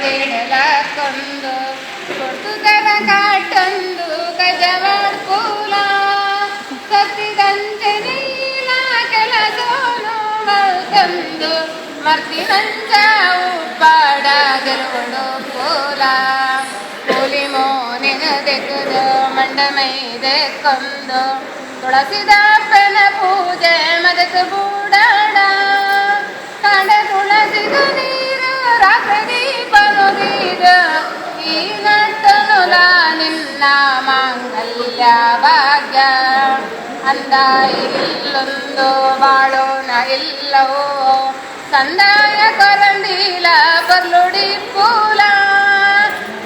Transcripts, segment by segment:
ಕೊಂದು ಕೊಡ್ತು ತರ ಕಾಟೊಂದು ಗಜವಾಡ್ ಪೂಲ ಸತ್ತಿದಂತೆ ನೀಲ ಕೆಲಸೋನು ತಂದು ಮರ್ತಿನಂಚ ಉಪ್ಪಾಡ ಗೆಲುವಡು ಪೂಲ ಕೂಲಿ ಮೋನಿನ ದೆಕ್ಕದ ಮಂಡ ಮೈದೆ ಕೊಂದು ತುಳಸಿದ ಪೆನ ಪೂಜೆ ಮದಕ ಬೂಡಾಡ ಕಾಡ ತುಳಸಿದ ನೀರು ರಾತ್ರಿ ದೀಪ ಮುಗಿದ ಈ ನಟ್ಟನುಲ ನಿನ್ನ ಮಾಂಗಲ್ಯ ಭಾಗ್ಯ ಅಂದ ಇಲ್ಲೊಂದು ಬಾಳೋಣ ಇಲ್ಲವೋ ಸಂದಾಯ ಕೊರಂದೀಲ ಬರ್ಲುಡಿ ಪೂಲ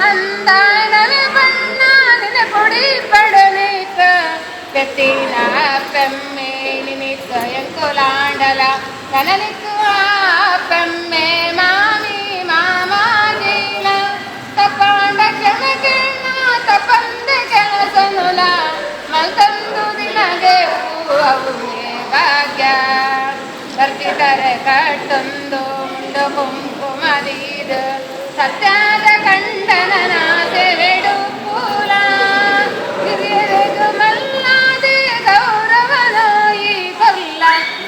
ಅಂದಾಯಣವೆ ಬಣ್ಣ ನಿನ ಕೊಡಿ ಪಡನಿಕ ಬೆತ್ತಿನ ಪೆಮ್ಮೆ ನಿಮಿತ್ತ ಎಂಕುಲಾಂಡಲ ನನನಿಕ್ಕ ಪೆಮ್ಮೆ ಮಾಮಿ ಮಾಮಾಜೀಲ ತಪ್ಪಾಂಡ ಕ್ಷಮಗೆಣ್ಣ ತಪ್ಪಂದ ಕೆಲಸನುಲ ಮಲ್ತಂದು ದಿನಗೆ ಅವೇ ಭಾಗ್ಯ ಬರ್ತಿದ್ದಾರೆ ಕಟ್ಟೊಂದು ಮುಂಡು ಕುಂಕುಮದೀದ ಸತ್ಯಾದ ಕಂಡನ ಸೆವೆಡು ಪೂಲ ಹಿರಿಯರಿಗೂ ಮಲ್ಲಾದೆ ಗೌರವನ ಈ ಕೊಲ್ಲ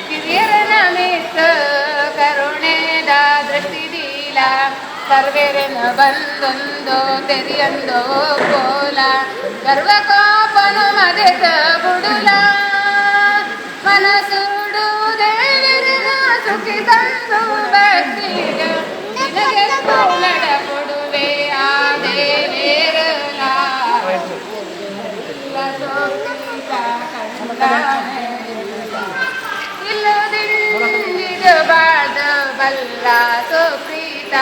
ಹಿರಿಯರನ ಮಿತ್ತ ಕರುಣೆದ ದೃಷ್ಟಿದೀಲ ಸರ್ವೆರನ ಬಂದೊಂದು ತೆರಿಯೊಂದು ಕೋಲ ಗರ್ವ ಕೋಪನು ಮದೆತ ಬುಡುಲ ಮನಸುಡುವುದೇ ಸುಖಿ ತಂದು ಭಕ್ತಿಗ ನಿನಗೆ ನಡ ಕೊಡುವೆ ಆ ದೇವೇರಲ ಇಲ್ಲದಿಂದಿದು ಬಾಳ್ದ ಬಲ್ಲ ಸುಪ್ರೀತ